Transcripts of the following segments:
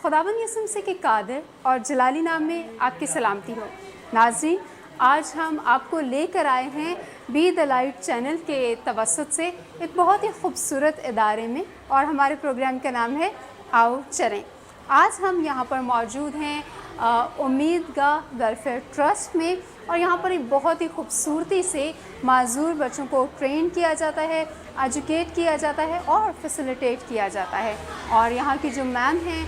खुदावन यसुम से के कादिर और जलाली नाम में आपकी सलामती हो। नाज़रीन, आज हम आपको लेकर आए हैं बी द लाइट चैनल के तवस्सुत से एक बहुत ही खूबसूरत इदारे में, और हमारे प्रोग्राम का नाम है आओ चलें। आज हम यहाँ पर मौजूद हैं उम्मीदगाह वेलफेयर ट्रस्ट में, और यहाँ पर एक बहुत ही खूबसूरती से माजूर बच्चों को ट्रेन किया जाता है, एजुकेट किया जाता है और फैसिलिटेट किया जाता है। और यहाँ की जो मैम हैं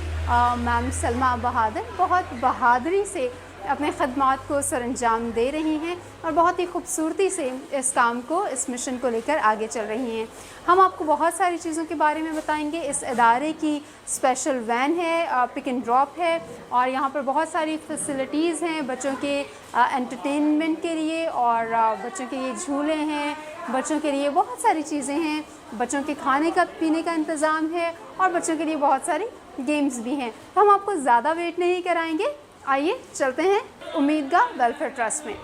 मैम सलमा बहादुर, बहुत बहादुरी से अपने ख़दमात को सरअंजाम दे रही हैं और बहुत ही खूबसूरती से इस काम को, इस मिशन को लेकर आगे चल रही हैं। हम आपको बहुत सारी चीज़ों के बारे में बताएंगे। इस इदारे की स्पेशल वैन है, पिक एंड ड्रॉप है, और यहाँ पर बहुत सारी फैसिलिटीज़ हैं बच्चों के एंटरटेनमेंट के लिए, और बच्चों के लिए झूले हैं, बच्चों के लिए बहुत सारी चीज़ें हैं, बच्चों के खाने का पीने का इंतज़ाम है, और बच्चों के लिए बहुत सारी गेम्स भी हैं। तो हम आपको ज़्यादा वेट नहीं कराएंगे, आइए चलते हैं उम्मीदगाह वेलफेयर ट्रस्ट में।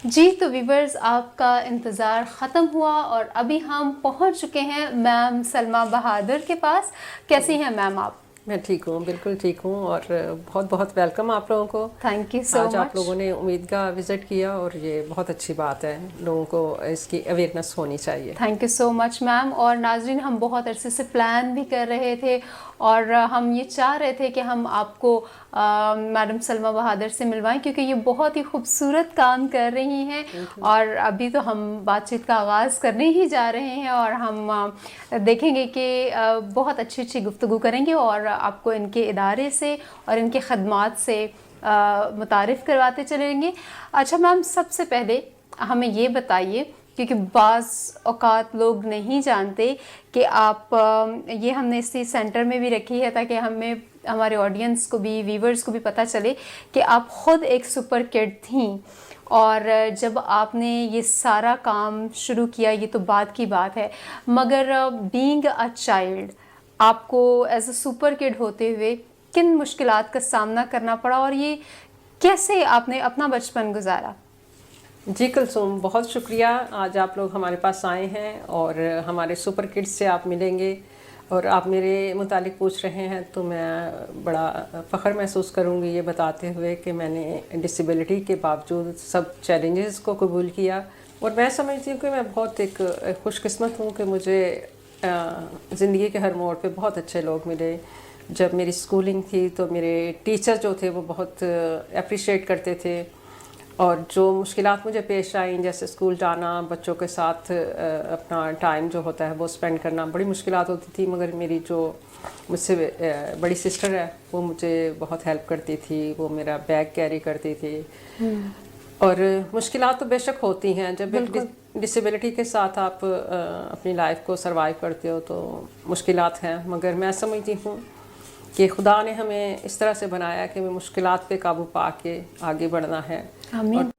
जी तो वीवर्स, आपका इंतज़ार ख़त्म हुआ और अभी हम पहुंच चुके हैं मैम सलमा बहादुर के पास। कैसी हैं मैम आप? मैं ठीक हूँ, बिल्कुल ठीक हूँ, और बहुत बहुत वेलकम आप लोगों को। Thank you so much. आज आप लोगों ने उम्मीदगाह विज़िट किया और ये बहुत अच्छी बात है, लोगों को इसकी अवेयरनेस होनी चाहिए। Thank you so much ma'am. और नाज़रीन, हम बहुत अरसे से प्लान भी कर रहे थे और हम ये चाह रहे थे कि हम आपको मैडम सलमा बहादुर से मिलवाएं, क्योंकि ये बहुत ही खूबसूरत काम कर रही हैं। और अभी तो हम बातचीत का आगाज़ करने ही जा रहे हैं और हम देखेंगे कि बहुत अच्छी अच्छी गुफ्तगू करेंगे और आपको इनके इदारे से और इनके ख़दमात से मुतारिफ़ करवाते चलेंगे। अच्छा मैम, सबसे पहले हमें ये बताइए, क्योंकि बाज़ औक़ात लोग नहीं जानते कि आप ये हमने इसी सेंटर में भी रखी है ताकि हमें, हमारे ऑडियंस को भी, व्यूवर्स को भी पता चले कि आप ख़ुद एक सुपर किड थीं, और जब आपने ये सारा काम शुरू किया, ये तो बाद की बात है, मगर बीइंग अ चाइल्ड आपको एज अ सुपर किड होते हुए किन मुश्किलात का सामना करना पड़ा, और ये कैसे आपने अपना बचपन गुजारा? जी कुलसूम, बहुत शुक्रिया, आज आप लोग हमारे पास आए हैं और हमारे सुपर किड्स से आप मिलेंगे और आप मेरे मुतालिक पूछ रहे हैं, तो मैं बड़ा फ़ख्र महसूस करूँगी ये बताते हुए कि मैंने डिसेबिलिटी के बावजूद सब चैलेंजेस को कबूल किया। और मैं समझती हूँ कि मैं बहुत एक खुशकिस्मत हूँ कि मुझे ज़िंदगी के हर मोड़ पे बहुत अच्छे लोग मिले। जब मेरी स्कूलिंग थी तो मेरे टीचर जो थे वो बहुत अप्रिशिएट करते थे, और जो मुश्किलात मुझे पेश आई, जैसे स्कूल जाना, बच्चों के साथ अपना टाइम जो होता है वो स्पेंड करना, बड़ी मुश्किलात होती थी, मगर मेरी जो मुझसे बड़ी सिस्टर है वो मुझे बहुत हेल्प करती थी, वो मेरा बैग कैरी करती थी। और मुश्किलात तो बेशक होती हैं, जब एक डिसेबिलिटी के साथ आप अपनी लाइफ को सरवाइव करते हो तो मुश्किलात हैं, मगर मैं समझती हूँ कि खुदा ने हमें इस तरह से बनाया कि हमें मुश्किलात पे काबू पा के आगे बढ़ना है। और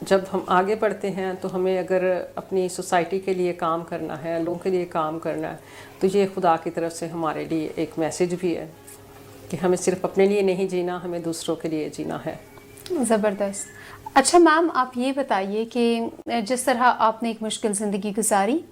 जब हम आगे बढ़ते हैं तो हमें अगर अपनी सोसाइटी के लिए काम करना है, लोगों के लिए काम करना है, तो ये खुदा की तरफ से हमारे लिए एक मैसेज भी है कि हमें सिर्फ अपने लिए नहीं जीना, हमें दूसरों के लिए जीना है। ज़बरदस्त। अच्छा मैम, आप ये बताइए कि जिस तरह आपने एक मुश्किल ज़िंदगी गुजारी,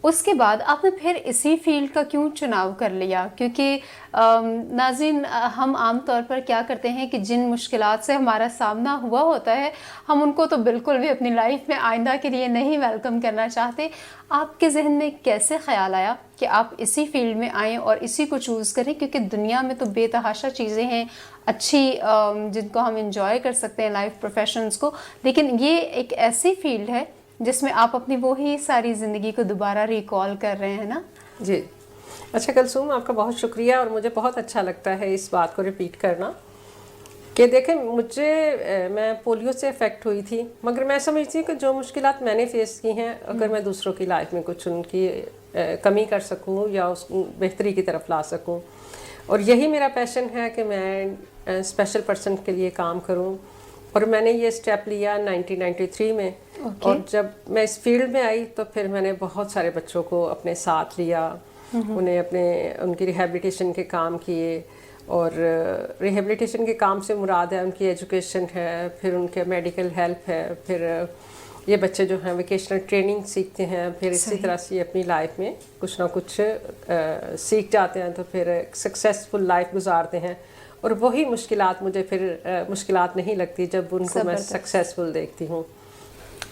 उसके बाद आपने फिर इसी फील्ड का क्यों चुनाव कर लिया? क्योंकि नाज़रीन, हम आम तौर पर क्या करते हैं कि जिन मुश्किलात से हमारा सामना हुआ होता है, हम उनको तो बिल्कुल भी अपनी लाइफ में आइंदा के लिए नहीं वेलकम करना चाहते। आपके जहन में कैसे ख्याल आया कि आप इसी फील्ड में आएँ और इसी को चूज़ करें? क्योंकि दुनिया में तो बेतहाशा चीज़ें हैं अच्छी, जिनको हम इंजॉय कर सकते हैं लाइफ प्रोफेशंस को, लेकिन ये एक ऐसी फील्ड है जिसमें आप अपनी वही सारी ज़िंदगी को दोबारा रिकॉल कर रहे हैं ना? जी। अच्छा कुलसूम, आपका बहुत शुक्रिया, और मुझे बहुत अच्छा लगता है इस बात को रिपीट करना कि देखें, मैं पोलियो से अफेक्ट हुई थी, मगर मैं समझती हूँ कि जो मुश्किलात मैंने फेस की हैं, अगर मैं दूसरों की लाइफ में कुछ उनकी कमी कर सकूँ या उस बेहतरी की तरफ ला सकूँ, और यही मेरा पैशन है कि मैं स्पेशल पर्सन के लिए काम करूँ। और मैंने ये स्टेप लिया 1993 में। और जब मैं इस फील्ड में आई तो फिर मैंने बहुत सारे बच्चों को अपने साथ लिया, उन्हें उनकी रिहेबिलिटेशन के काम किए। और रिहेबिलिटेशन के काम से मुराद है उनकी एजुकेशन है, फिर उनके मेडिकल हेल्प है, फिर ये बच्चे जो हैं वोकेशनल ट्रेनिंग सीखते हैं, फिर इसी तरह से अपनी लाइफ में कुछ ना कुछ सीख जाते हैं, तो फिर सक्सेसफुल लाइफ गुजारते हैं। और वही मुश्किलात मुझे फिर मुश्किलात नहीं लगती जब उनको मैं सक्सेसफुल देखती हूँ।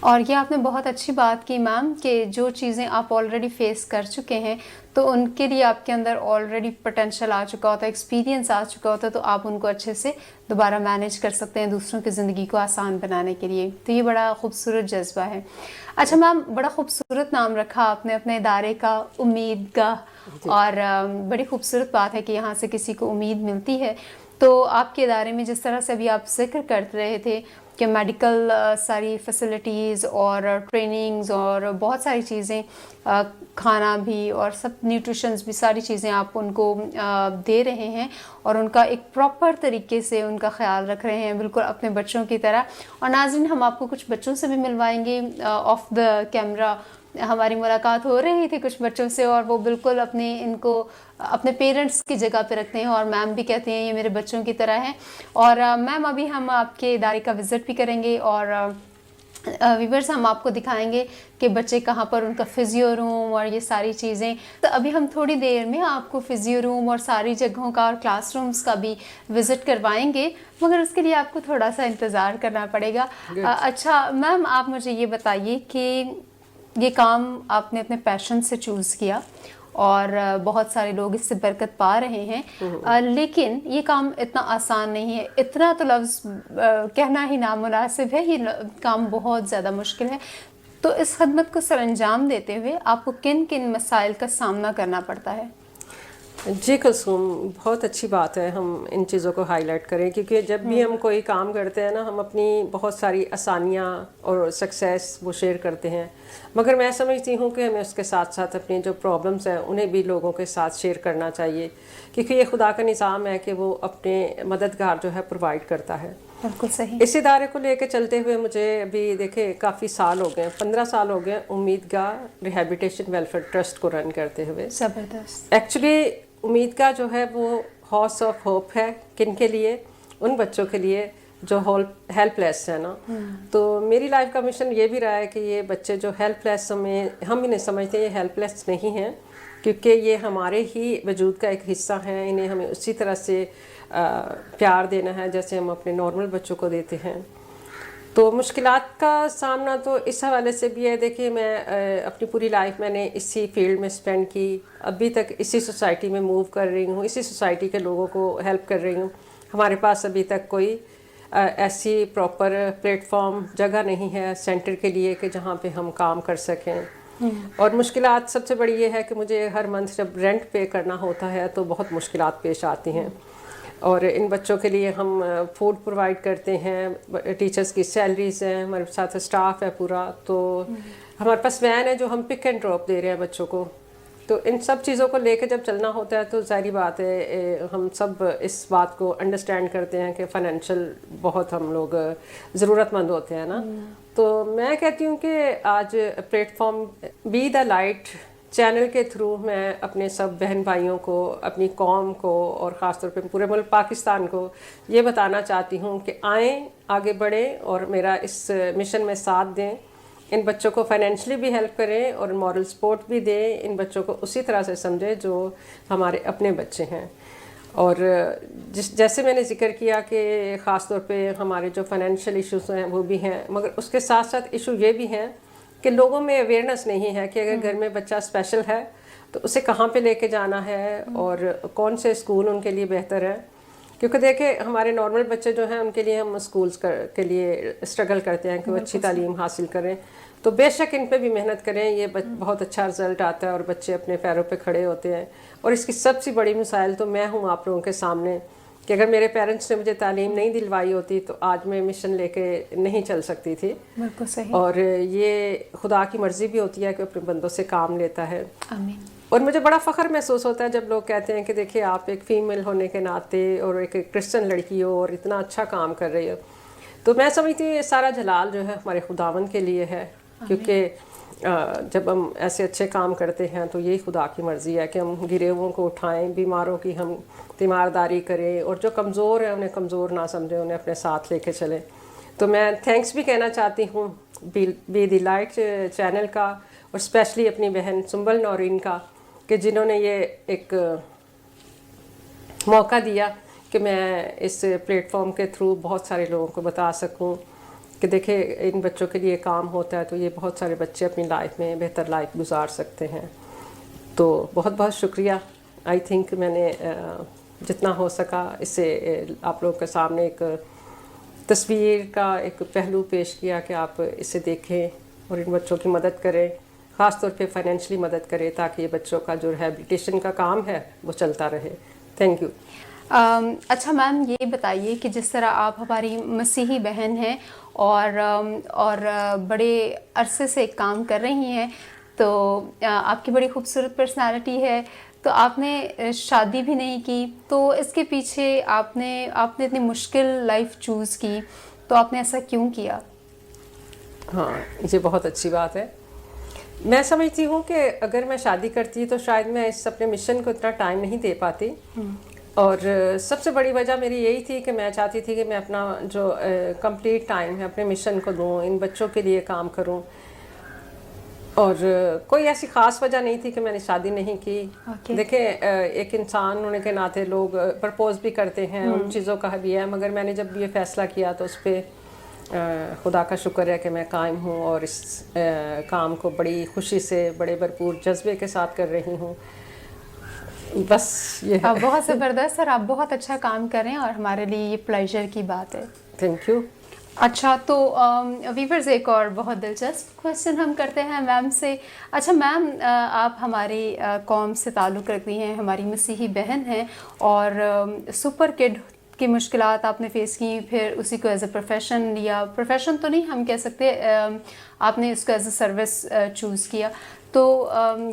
और ये आपने बहुत अच्छी बात की मैम कि जो चीज़ें आप ऑलरेडी फेस कर चुके हैं तो उनके लिए आपके अंदर ऑलरेडी पोटेंशियल आ चुका होता है, एक्सपीरियंस आ चुका होता है, तो आप उनको अच्छे से दोबारा मैनेज कर सकते हैं दूसरों की ज़िंदगी को आसान बनाने के लिए। तो ये बड़ा खूबसूरत जज्बा है। अच्छा मैम, बड़ा खूबसूरत नाम रखा आपने अपने इदारे का, उम्मीदगाह, और बड़ी खूबसूरत बात है कि यहाँ से किसी को उम्मीद मिलती है। तो आपके इदारे में जिस तरह से अभी आप जिक्र कर रहे थे कि मेडिकल सारी फैसिलिटीज़ और ट्रेनिंग्स और बहुत सारी चीज़ें, खाना भी और सब न्यूट्रिशंस भी, सारी चीज़ें आप उनको दे रहे हैं और उनका एक प्रॉपर तरीके से उनका ख्याल रख रहे हैं, बिल्कुल अपने बच्चों की तरह। और नाज़रीन, हम आपको कुछ बच्चों से भी मिलवाएंगे ऑफ द कैमरा। हमारी मुलाकात हो रही थी कुछ बच्चों से और वो बिल्कुल इनको अपने पेरेंट्स की जगह पे रखते हैं और मैम भी कहते हैं ये मेरे बच्चों की तरह हैं। और मैम, अभी हम आपके इदारे का विज़िट भी करेंगे और व्यूअर्स हम आपको दिखाएंगे कि बच्चे कहाँ पर, उनका फिजियो रूम और ये सारी चीज़ें। तो अभी हम थोड़ी देर में आपको फिजियो रूम और सारी जगहों का और क्लासरूम्स का भी विज़िट करवाएंगे, मगर उसके लिए आपको थोड़ा सा इंतज़ार करना पड़ेगा। अच्छा मैम, आप मुझे ये बताइए कि ये काम आपने अपने पैशन से चूज़ किया और बहुत सारे लोग इससे बरकत पा रहे हैं, लेकिन ये काम इतना आसान नहीं है। इतना तो लफ्ज़ कहना ही नामुनासिब है, ये काम बहुत ज़्यादा मुश्किल है। तो इस खदमत को सरअंजाम देते हुए आपको किन किन मसाइल का सामना करना पड़ता है? जी कुलसूम, बहुत अच्छी बात है हम इन चीज़ों को हाईलाइट करें, क्योंकि जब भी हम कोई काम करते हैं ना, हम अपनी बहुत सारी आसानियाँ और सक्सेस वो शेयर करते हैं, मगर मैं समझती हूँ कि हमें उसके साथ साथ अपनी जो प्रॉब्लम्स हैं उन्हें भी लोगों के साथ शेयर करना चाहिए, क्योंकि ये खुदा का निज़ाम है कि वो अपने मददगार जो है प्रोवाइड करता है। बिल्कुल सही। इस इदारे को लेकर चलते हुए मुझे अभी देखे काफ़ी साल हो गए, 15 साल हो गए उम्मीदगाह रिहेबिलिटेशन वेलफेयर ट्रस्ट को रन करते हुए। ज़बरदस्त। एक्चुअली उम्मीदगाह जो है वो हाउस ऑफ होप है, किन के लिए? उन बच्चों के लिए जो हेल्पलेस है ना। तो मेरी लाइफ का मिशन ये भी रहा है कि ये बच्चे जो हेल्पलेस, हम इन्हें समझते हैं ये हेल्पलेस नहीं हैं, क्योंकि ये हमारे ही वजूद का एक हिस्सा हैं। इन्हें हमें उसी तरह से प्यार देना है जैसे हम अपने नॉर्मल बच्चों को देते हैं। तो मुश्किलात का सामना तो इस हवाले से भी है। देखिए, मैं अपनी पूरी लाइफ मैंने इसी फील्ड में स्पेंड की, अभी तक इसी सोसाइटी में मूव कर रही हूँ, इसी सोसाइटी के लोगों को हेल्प कर रही हूँ। हमारे पास अभी तक कोई ऐसी प्रॉपर प्लेटफॉर्म जगह नहीं है सेंटर के लिए कि जहाँ पे हम काम कर सकें। और मुश्किलात सबसे बड़ी ये है कि मुझे हर मंथ जब रेंट पे करना होता है तो बहुत मुश्किलात पेश आती हैं। और इन बच्चों के लिए हम फूड प्रोवाइड करते हैं, टीचर्स की सैलरीज हैं, हमारे साथ स्टाफ है पूरा, तो हमारे पास वैन है जो हम पिक एंड ड्रॉप दे रहे हैं बच्चों को। तो इन सब चीज़ों को लेकर जब चलना होता है तो ज़ाहिर बात है हम सब इस बात को अंडरस्टैंड करते हैं कि फ़ाइनेंशियल बहुत हम लोग ज़रूरतमंद होते हैं ना। तो मैं कहती हूँ कि आज platform be the light channel के थ्रू मैं अपने सब बहन भाइयों को, अपनी कौम को और ख़ास तौर पे पूरे मुल्क पाकिस्तान को ये बताना चाहती हूँ कि आएँ, आगे बढ़ें और मेरा इस मिशन में साथ दें। इन बच्चों को फाइनेंशियली भी हेल्प करें और मॉरल सपोर्ट भी दें। इन बच्चों को उसी तरह से समझें जो हमारे अपने बच्चे हैं। और जैसे मैंने जिक्र किया कि ख़ास तौर पे हमारे जो फाइनेंशियल इश्यूज हैं वो भी हैं, मगर उसके साथ साथ इशू ये भी हैं कि लोगों में अवेयरनेस नहीं है कि अगर घर में बच्चा स्पेशल है तो उसे कहाँ पे लेके जाना है और कौन से स्कूल उनके लिए बेहतर है। क्योंकि देखिए, हमारे नॉर्मल बच्चे जो हैं उनके लिए हम स्कूल्स के लिए स्ट्रगल करते हैं कि वो अच्छी तालीम हासिल करें, तो बेशक इन पे भी मेहनत करें, ये बहुत अच्छा रिजल्ट आता है और बच्चे अपने पैरों पे खड़े होते हैं। और इसकी सबसे बड़ी मिसाइल तो मैं हूँ आप लोगों के सामने कि अगर मेरे पेरेंट्स ने मुझे तालीम नहीं दिलवाई होती तो आज मैं मिशन लेके नहीं चल सकती थी। बिल्कुल सही। और ये खुदा की मर्जी भी होती है कि अपने बंदों से काम लेता है। आमीन। और मुझे बड़ा फ़ख्र महसूस होता है जब लोग कहते हैं कि देखिए, आप एक फ़ीमेल होने के नाते और एक क्रिश्चियन लड़की हो और इतना अच्छा काम कर रही हो। तो मैं समझती हूँ ये सारा जलाल जो है हमारे खुदावन के लिए है, क्योंकि जब हम ऐसे अच्छे काम करते हैं तो यही खुदा की मर्ज़ी है कि हम गिरेवों को उठाएं, बीमारों की हम तीमारदारी करें, और जो कमज़ोर हैं उन्हें कमज़ोर ना समझें, उन्हें अपने साथ लेके चलें। तो मैं थैंक्स भी कहना चाहती हूँ बी द लाइट चैनल का, और स्पेशली अपनी बहन सुंबल नौरीन का, कि जिन्होंने ये एक मौका दिया कि मैं इस प्लेटफॉर्म के थ्रू बहुत सारे लोगों को बता सकूं कि देखिए इन बच्चों के लिए काम होता है तो ये बहुत सारे बच्चे अपनी लाइफ में बेहतर लाइफ गुजार सकते हैं। तो बहुत बहुत शुक्रिया। आई थिंक मैंने जितना हो सका इससे आप लोगों के सामने एक तस्वीर का एक पहलू पेश किया कि आप इसे देखें और इन बच्चों की मदद करें, ख़ास तौर पे फाइनेंशियली मदद करें, ताकि ये बच्चों का जो रिहैबिलिटेशन का काम है वो चलता रहे। Thank you. अच्छा मैम, ये बताइए कि जिस तरह आप हमारी मसीही बहन हैं और बड़े अरसे से काम कर रही हैं, तो आपकी बड़ी खूबसूरत पर्सनालिटी है, तो आपने शादी भी नहीं की, तो इसके पीछे आपने इतनी मुश्किल लाइफ चूज़ की, तो आपने ऐसा क्यों किया? हाँ, ये बहुत अच्छी बात है। मैं समझती हूँ कि अगर मैं शादी करती तो शायद मैं इस अपने मिशन को इतना टाइम नहीं दे पाती, और सबसे बड़ी वजह मेरी यही थी कि मैं चाहती थी कि मैं अपना जो कंप्लीट टाइम है अपने मिशन को दूँ, इन बच्चों के लिए काम करूँ, और कोई ऐसी ख़ास वजह नहीं थी कि मैंने शादी नहीं की। देखिए एक इंसान होने के नाते लोग प्रपोज भी करते हैं, उन चीज़ों का भी है, मगर मैंने जब ये फ़ैसला किया तो उस पर खुदा का शुक्र है कि मैं कायम हूँ और इस काम को बड़ी खुशी से, बड़े भरपूर जज्बे के साथ कर रही हूँ। बस ये है। बहुत ज़बरदस्त सर, आप बहुत अच्छा काम कर रहे हैं और हमारे लिए ये प्लेजर की बात है। Thank you. अच्छा, तो वीवर्स एक और बहुत दिलचस्प क्वेश्चन हम करते हैं मैम से। अच्छा मैम, आप हमारी कौम से ताल्लुक़ रखती हैं, हमारी मसीही बहन हैं, और सुपर किड की मुश्किलात आपने फ़ेस की, फिर उसी को एज अ प्रोफेशन लिया, प्रोफेशन तो नहीं हम कह सकते, आपने इसको एज अ सर्विस चूज़ किया, तो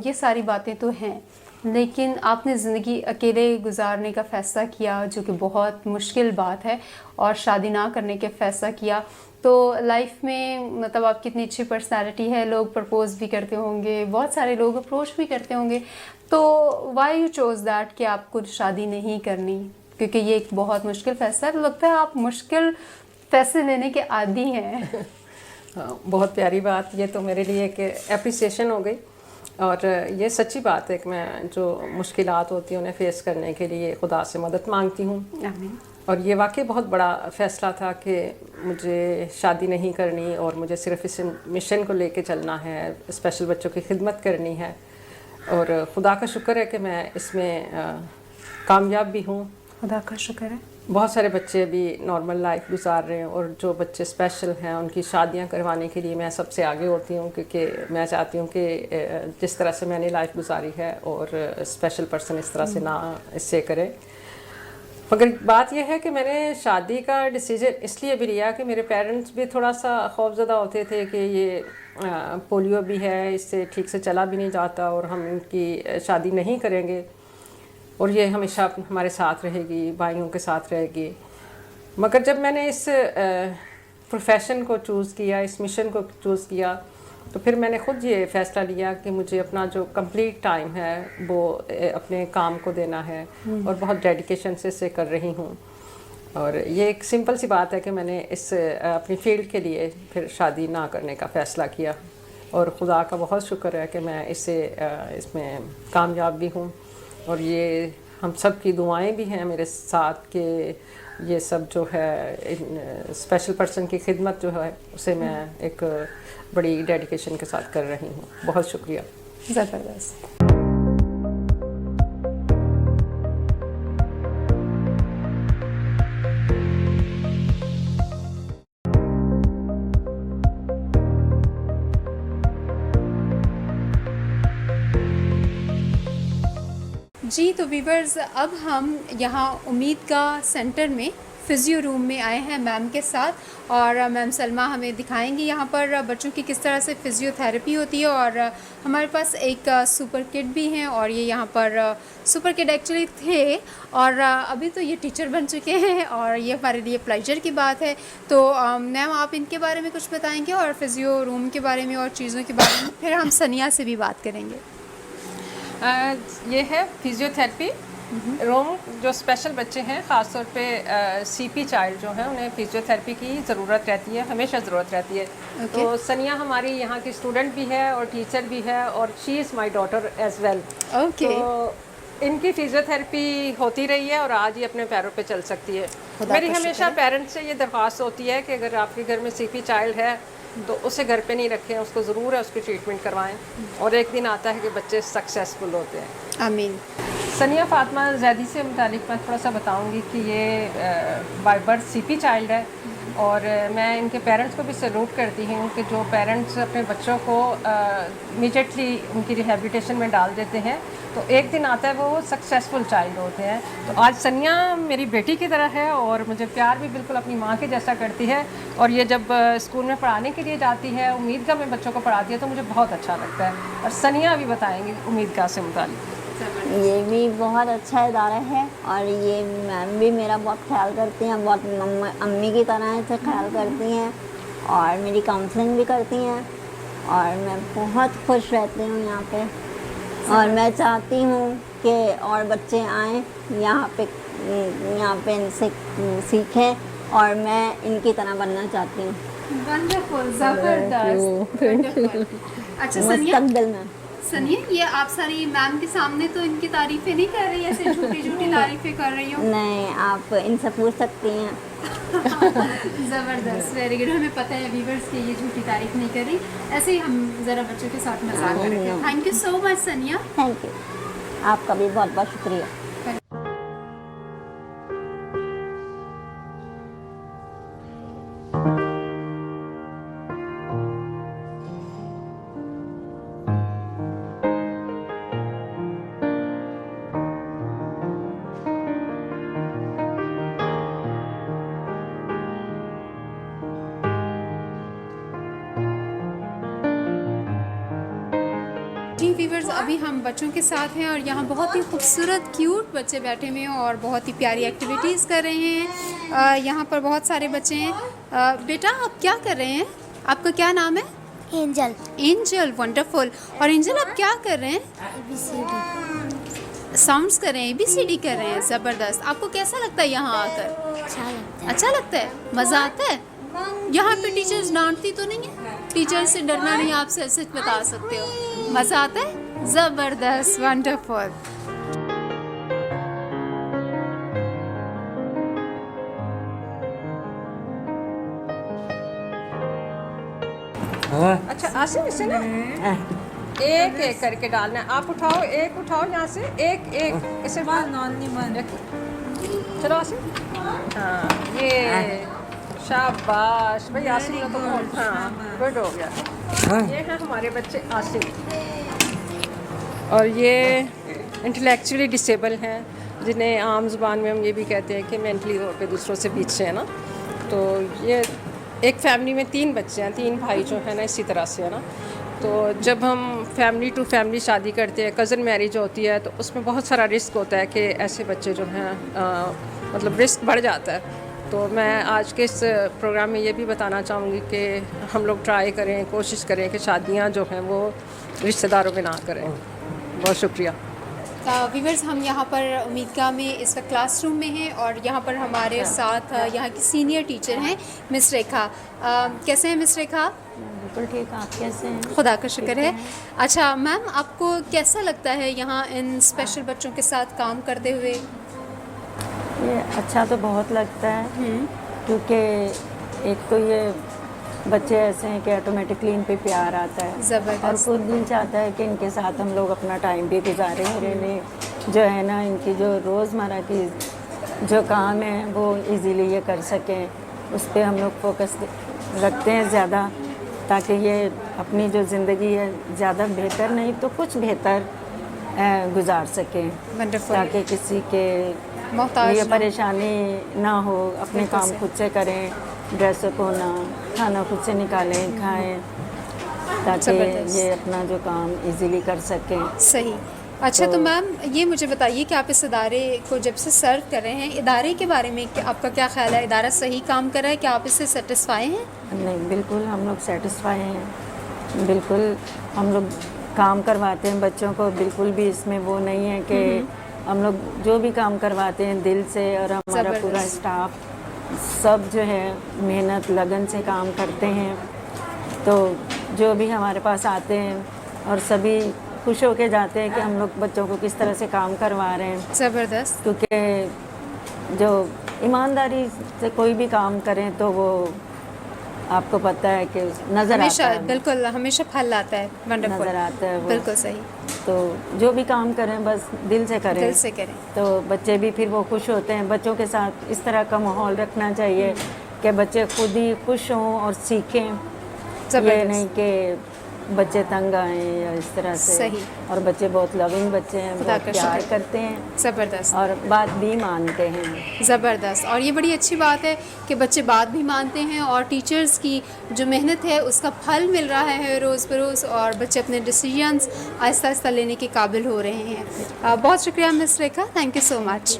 ये सारी बातें तो हैं, लेकिन आपने ज़िंदगी अकेले गुजारने का फ़ैसला किया, जो कि बहुत मुश्किल बात है, और शादी ना करने के फ़ैसला किया। तो लाइफ में मतलब आपकी इतनी अच्छी पर्सनालिटी है, लोग प्रपोज भी करते होंगे, बहुत सारे लोग अप्रोच भी करते होंगे, तो वाई यू चोज़ दैट कि आपको शादी नहीं करनी? क्योंकि ये एक बहुत मुश्किल फ़ैसला है, तो लगता है आप मुश्किल फ़ैसले लेने के आदी हैं। हाँ, बहुत प्यारी बात, ये तो मेरे लिए एक एप्रिसिएशन हो गई, और ये सच्ची बात है कि मैं जो मुश्किलात होती हैं उन्हें फ़ेस करने के लिए खुदा से मदद मांगती हूँ। और ये वाकई बहुत बड़ा फ़ैसला था कि मुझे शादी नहीं करनी और मुझे सिर्फ इस मिशन को लेके चलना है, स्पेशल बच्चों की खिदमत करनी है, और खुदा का शुक्र है कि मैं इसमें कामयाब भी हूँ। खुदा का शुक्र है। बहुत सारे बच्चे अभी नॉर्मल लाइफ गुजार रहे हैं, और जो बच्चे स्पेशल हैं उनकी शादियां करवाने के लिए मैं सबसे आगे होती हूं, क्योंकि मैं चाहती हूं कि जिस तरह से मैंने लाइफ गुजारी है और स्पेशल पर्सन इस तरह से ना इससे करे। मगर बात यह है कि मैंने शादी का डिसीजन इसलिए भी लिया कि मेरे पेरेंट्स भी थोड़ा सा खौफजदा होते थे कि ये पोलियो भी है, इससे ठीक से चला भी नहीं जाता, और हम इनकी शादी नहीं करेंगे और ये हमेशा हमारे साथ रहेगी, भाइयों के साथ रहेगी। मगर जब मैंने इस प्रोफेशन को चूज़ किया, इस मिशन को चूज़ किया, तो फिर मैंने ख़ुद ये फ़ैसला लिया कि मुझे अपना जो कंप्लीट टाइम है वो अपने काम को देना है, और बहुत डेडिकेशन से इसे कर रही हूँ। और ये एक सिंपल सी बात है कि मैंने इस अपनी फील्ड के लिए फिर शादी ना करने का फ़ैसला किया, और खुदा का बहुत शुक्र है कि मैं इसमें कामयाब भी हूँ, और ये हम सब की दुआएं भी हैं मेरे साथ कि ये सब जो है स्पेशल पर्सन की खिदमत जो है उसे मैं एक बड़ी डेडिकेशन के साथ कर रही हूँ। बहुत शुक्रिया। ज़बरदस्त। जी, तो वीवर्स, अब हम यहाँ उम्मीद का सेंटर में फिजियो रूम में आए हैं मैम के साथ और मैम सलमा हमें दिखाएंगी यहाँ पर बच्चों की किस तरह से फिजियोथेरेपी होती है। और हमारे पास एक सुपर किड भी हैं और ये यहाँ पर सुपर किड एक्चुअली थे और अभी तो ये टीचर बन चुके हैं और ये हमारे लिए प्लेजर की बात है। तो मैम आप इनके बारे में कुछ बताएंगे और फिजियो रूम के बारे में और चीज़ों के बारे में, फिर हम सनिया से भी बात करेंगे। ये है फिजियोथेरेपी रूम। जो स्पेशल बच्चे हैं, ख़ास तौर पे सीपी चाइल्ड जो हैं, उन्हें फिजियोथेरेपी की ज़रूरत रहती है, हमेशा ज़रूरत रहती है। तो सनिया हमारी यहाँ की स्टूडेंट भी है और टीचर भी है और she is my daughter as well. Okay. तो इनकी फिजियोथेरेपी होती रही है और आज ये अपने पैरों पे चल सकती है। मेरी हमेशा पेरेंट्स से ये दरख्वास्त होती है कि अगर आपके घर में सीपी चाइल्ड है तो उसे घर पे नहीं रखें, उसको ज़रूर है उसकी ट्रीटमेंट करवाएं और एक दिन आता है कि बच्चे सक्सेसफुल होते हैं। आमीन। सनिया फ़ातिमा ज़ैदी से मुतालिक मैं थोड़ा सा बताऊंगी कि ये बाय बर्थ सीपी चाइल्ड है और मैं इनके पेरेंट्स को भी सैल्यूट करती हूँ कि जो पेरेंट्स अपने बच्चों को इमीडिएटली उनकी रिहेबिलिटेशन में डाल देते हैं तो एक दिन आता है वो सक्सेसफुल चाइल्ड होते हैं। तो आज सनिया मेरी बेटी की तरह है और मुझे प्यार भी बिल्कुल अपनी माँ के जैसा करती है और ये जब स्कूल में पढ़ाने के लिए जाती है, उम्मीदगाह में बच्चों को पढ़ाती है तो मुझे बहुत अच्छा लगता है। और सनिया भी बताएंगी उम्मीदगाह से मुतालिक। ये भी बहुत अच्छा इदारा है और ये मैम भी मेरा बहुत ख्याल करती हैं, बहुत अम्मी की तरह से ख्याल करती हैं और मेरी काउंसलिंग भी करती हैं और मैं बहुत खुश रहती हूँ यहाँ पे और मैं चाहती हूँ कि और बच्चे आएँ यहाँ पे इनसे सीखें और मैं इनकी तरह बनना चाहती हूँ। वंडरफुल, ज़बरदस्त। अच्छा मुस्तकबिल में सनिया, ये आप सारी मैम के सामने तो इनकी तारीफ़ें नहीं कर रही, ऐसे झूठी झूठी तारीफ़ें कर रही हो। नहीं, आप इनसे पूछ सकती हैं। ज़बरदस्त, वेरी गुड। हमें पता है व्यूअर्स की ये झूठी तारीफ़ नहीं कर रही, ऐसे ही हम ज़रा बच्चों के साथ मजाक कर रहे थे। थैंक यू सो मच सनिया। थैंक यू, आपका भी बहुत बहुत शुक्रिया। जी व्यूअर्स, अभी हम बच्चों के साथ हैं और यहाँ बहुत ही खूबसूरत क्यूट बच्चे बैठे हुए हैं और बहुत ही प्यारी एक्टिविटीज़ कर रहे हैं। यहाँ पर बहुत सारे बच्चे हैं। बेटा आप क्या कर रहे हैं? आपका क्या नाम है? एंजल। Angel, wonderful. और एंजल आप क्या कर रहे हैं? ABCD। साउंड्स कर रहे हैं, ABCD कर रहे हैं। ज़बरदस्त। आपको कैसा लगता है यहाँ आकर? अच्छा लगता है। अच्छा लगता है, मज़ा आता है। यहाँ पे टीचर्स डांटती तो नहीं है? टीचर से डरना नहीं, आप सच सच बता सकते हो। मज़ा आता है? ज़बरदस्त, वंडरफुल। अच्छा आसिम, इसे ना एक एक करके डालना है। आप उठाओ, एक उठाओ यहाँ से, एक एक इसे चलो आसिम। हाँ ये शाबाश भाई, आसिम ने तो बहुत, हाँ गुड हो गया। ये हैं हमारे बच्चे आसिम और ये इंटेलेक्चुअली डिसेबल हैं जिन्हें आम ज़ुबान में हम ये भी कहते हैं कि मेंटली तौर पे दूसरों से पीछे है ना। तो ये एक फैमिली में 3 बच्चे हैं, 3 भाई जो है ना इसी तरह से है ना। तो जब हम फैमिली टू फैमिली शादी करते हैं, कज़न मैरिज होती है, तो उसमें बहुत सारा रिस्क होता है कि ऐसे बच्चे जो हैं मतलब रिस्क बढ़ जाता है। तो मैं आज के इस प्रोग्राम में ये भी बताना चाहूँगी कि हम लोग ट्राई करें, कोशिश करें कि शादियाँ जो हैं वो रिश्तेदारों में ना करें। बहुत शुक्रिया। व्यूअर्स, हम यहाँ पर उम्मीदगाह में इस वक्त क्लासरूम में हैं और यहाँ पर हमारे साथ यहाँ की सीनियर टीचर हैं मिस रेखा। कैसे हैं मिस रेखा? बिल्कुल ठीक, आप कैसे हैं? खुदा का शुक्र है। अच्छा मैम, आपको कैसा लगता है यहाँ इन स्पेशल बच्चों के साथ काम करते हुए? ये अच्छा तो बहुत लगता है क्योंकि एक तो ये बच्चे ऐसे हैं कि ऑटोमेटिकली इन पे प्यार आता है और ज़बरदस्त। खुद दिल चाहता है कि इनके साथ हम लोग अपना टाइम भी गुजारें और इन्हें जो है ना इनकी जो रोज़मर्रा की जो काम है वो इजीली ये कर सकें, उस पर हम लोग फोकस रखते हैं ज़्यादा, ताकि ये अपनी जो ज़िंदगी है ज़्यादा बेहतर नहीं तो कुछ बेहतर गुजार सकें, वंडरफुल। ताकि किसी के मोहताज ये ना हो। परेशानी ना हो, अपने बिल्कुल काम सही। खुद से करें, ड्रेस धोना, खाना खुद से निकालें, खाएं, ताकि ज़बरदस्त। ये अपना जो काम इजीली कर सकें। सही। अच्छा तो मैम ये मुझे बताइए कि आप इस इदारे को जब से सर्व कर रहे हैं, इदारे के बारे में आपका क्या ख्याल है? इदारा सही काम कर रहा है? क्या आप इससे सेटिस्फाई हैं? नहीं, बिल्कुल हम लोग सेटिस्फाई हैं। बिल्कुल हम लोग काम करवाते हैं बच्चों को, बिल्कुल भी इसमें वो नहीं है कि हम लोग जो भी काम करवाते हैं दिल से, और हमारा पूरा ज़बरदस्त। स्टाफ सब जो है मेहनत लगन से काम करते हैं। तो जो भी हमारे पास आते हैं और सभी खुश होके जाते हैं कि हम लोग बच्चों को किस तरह से काम करवा रहे हैं, ज़बरदस्त। क्योंकि जो ईमानदारी से कोई भी काम करें तो वो आपको पता है कि नज़र हमेशा आता है, बिल्कुल हमेशा फल आता है। वंडरफुल। नज़र आता है वो। बिल्कुल सही। तो जो भी काम करें बस दिल से करें, दिल से करें। तो बच्चे भी फिर वो खुश होते हैं। बच्चों के साथ इस तरह का माहौल रखना चाहिए कि बच्चे खुद ही खुश हों और सीखें, ये ज़बरदस्त। नहीं कि बच्चे तंग आए या इस तरह से। सही। और बच्चे बहुत लविंग बच्चे हैं, खुदा बहुत का प्यार शुक्र। करते हैं ज़बरदस्त। और बात भी मानते हैं। ज़बरदस्त। और ये बड़ी अच्छी बात है कि बच्चे बात भी मानते हैं और टीचर्स की जो मेहनत है उसका फल मिल रहा है रोज़ बरोज़, और बच्चे अपने डिसीजंस आहिस्ता आहिस्ता लेने के काबिल हो रहे हैं। बहुत शुक्रिया miss Rekha, thank you so much.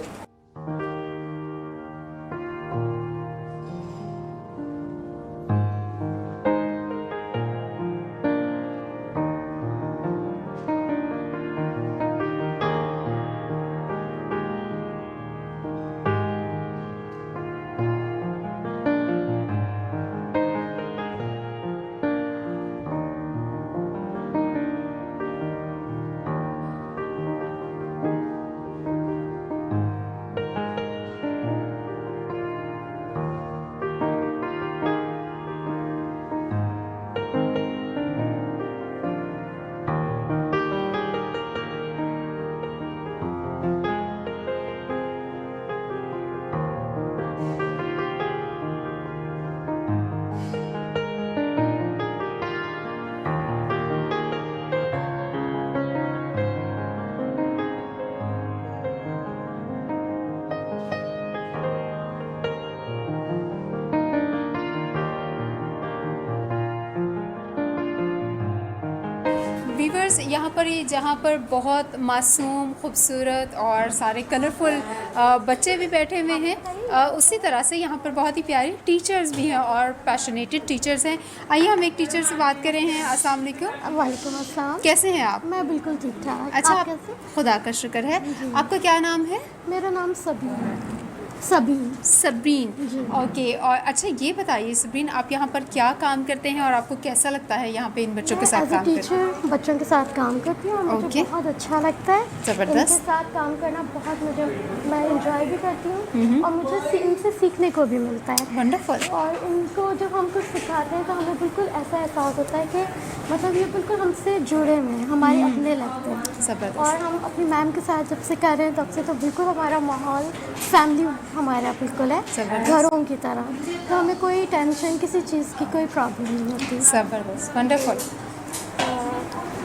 Viewers, यहाँ पर ये जहाँ पर बहुत मासूम खूबसूरत और सारे कलरफुल बच्चे भी बैठे हुए हैं, उसी तरह से यहाँ पर बहुत ही प्यारी टीचर्स भी हैं और पैशनेटेड टीचर्स हैं। आइए हम एक टीचर से बात कर रहे हैं। अस्सलाम वालेकुम। वालेकुम अस्सलाम। कैसे हैं आप? मैं बिल्कुल ठीक ठाक। अच्छा, आप कैसे? खुदा का शुक्र है। आपका क्या नाम है? मेरा नाम सबीन है। सबीन। सबरीन। ओके। और अच्छा ये बताइए सबरीन, आप यहाँ पर क्या काम करते हैं और आपको कैसा लगता है यहाँ पे इन बच्चों के साथ एज ए काम करके? टीचर बच्चों के साथ काम करती हूँ और मुझे Okay. बहुत अच्छा लगता है। ज़बरदस्त। इनके साथ काम करना बहुत मैं इंजॉय भी करती हूँ और मुझे इनसे सीखने को भी मिलता है। वंडरफुल। और इनको जब हम कुछ सिखाते हैं तो हमें बिल्कुल ऐसा एहसास होता है कि मतलब ये बिल्कुल हमसे जुड़े हुए हैं, हमारे अपने लगते हैं। ज़बरदस्त। और हम अपनी मैम के साथ जब से कर रहे हैं तब से तो बिल्कुल हमारा माहौल फैमिली हमारा बिल्कुल है, ज़बरदस्त। घरों की तरह। तो हमें कोई टेंशन किसी चीज़ की कोई प्रॉब्लम नहीं होती। ज़बरदस्त। वंडरफुल।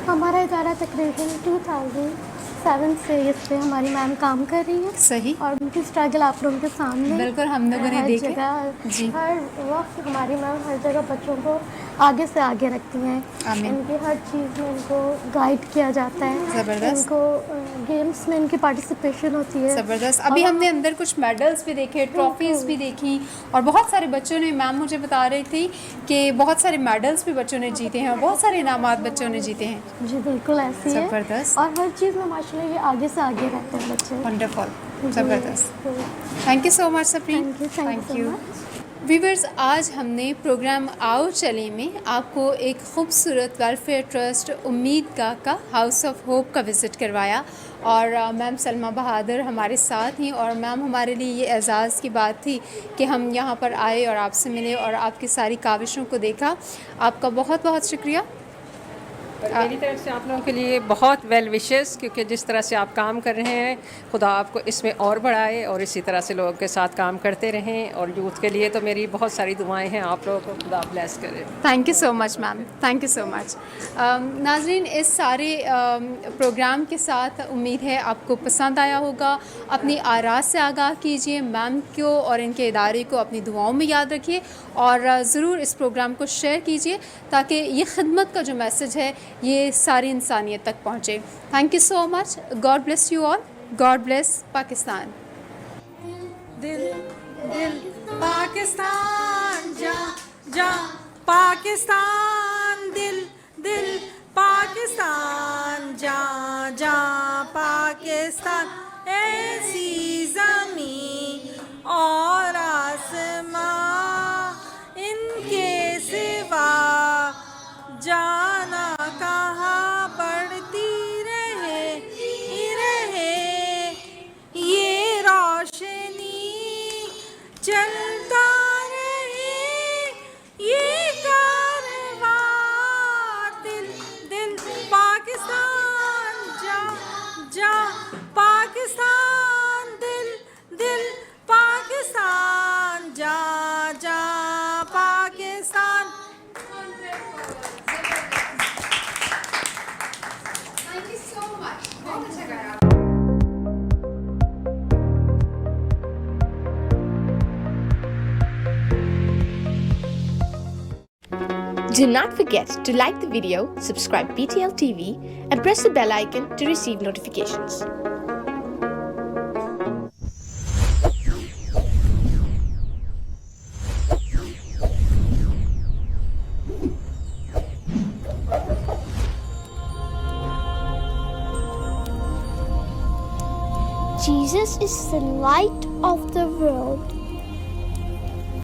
हमारा इदारा तकरीबन 2007 से इस पे हमारी मैम काम कर रही है सही। और उनकी स्ट्रगल आप लोगों के सामने बिल्कुल हम लोगों ने हर देखे। जगह जी। हर वक्त हमारी मैम हर जगह बच्चों को आगे से आगे रखती हैं। आमीन। इनकी हर चीज़ में इनको गाइड किया जाता है। ज़बरदस्त। इनको गेम्स में इनकी पार्टिसिपेशन होती है। ज़बरदस्त। अभी और हमने अंदर कुछ मेडल्स भी देखे, ट्रॉफीज़ भी देखी, और बहुत सारे बच्चों ने, मैम मुझे बता रही थी कि बहुत सारे मेडल्स भी बच्चों ने जीते हैं और बहुत सारे इनामात बच्चों ने जीते हैं। जी बिल्कुल ऐसी है। ज़बरदस्त। और हर चीज़ में माशाल्लाह ये आगे से आगे रहते हैं बच्चे। वंडरफुल। ज़बरदस्त। तो thank you so much Sabreen. Thank you so much. Viewers, आज हमने प्रोग्राम आओ चले में आपको एक खूबसूरत वेलफेयर ट्रस्ट उम्मीद का हाउस ऑफ होप का विज़िट करवाया, और मैम सलमा बहादुर हमारे साथ ही, और मैम हमारे लिए ये एज़ाज़ की बात थी कि हम यहाँ पर आए और आपसे मिले और आपकी सारी काविशों को देखा। आपका बहुत बहुत शुक्रिया। और मेरी तरफ से आप लोगों के लिए बहुत वेल विशेस, क्योंकि जिस तरह से आप काम कर रहे हैं खुदा आपको इसमें और बढ़ाए और इसी तरह से लोगों के साथ काम करते रहें। और यूथ के लिए तो मेरी बहुत सारी दुआएं हैं, आप लोगों को खुदा ब्लेस करे। Thank you so much ma'am, thank you so much. नाजरीन, इस सारे प्रोग्राम के साथ उम्मीद है आपको पसंद आया होगा। अपनी आराज़ से आगाह कीजिए, मैम को और इनके इदारे को अपनी दुआओं में याद रखिए और ज़रूर इस प्रोग्राम को शेयर कीजिए ताकि ये खिदमत का जो मैसेज है ये सारी इंसानियत तक पहुँचे। Thank you so much. God bless you all. God bless Pakistan. दिल दिल पाकिस्तान जा जा पाकिस्तान, दिल दिल पाकिस्तान जा जा पाकिस्तान। ऐसी ज़मीं और आसमां इनके सिवा जाना कहाँ पड़ती रहे ये रोशनी चलता रहे ये कारवां। दिल दिल पाकिस्तान जा जा पाकिस्तान, दिल दिल पाकिस्तान जा जा Pakistan. Thank you so much, बहुत अच्छा गाया। Do not forget to like the video, subscribe BTL TV, and press the bell icon to receive notifications. Jesus is the light of the world.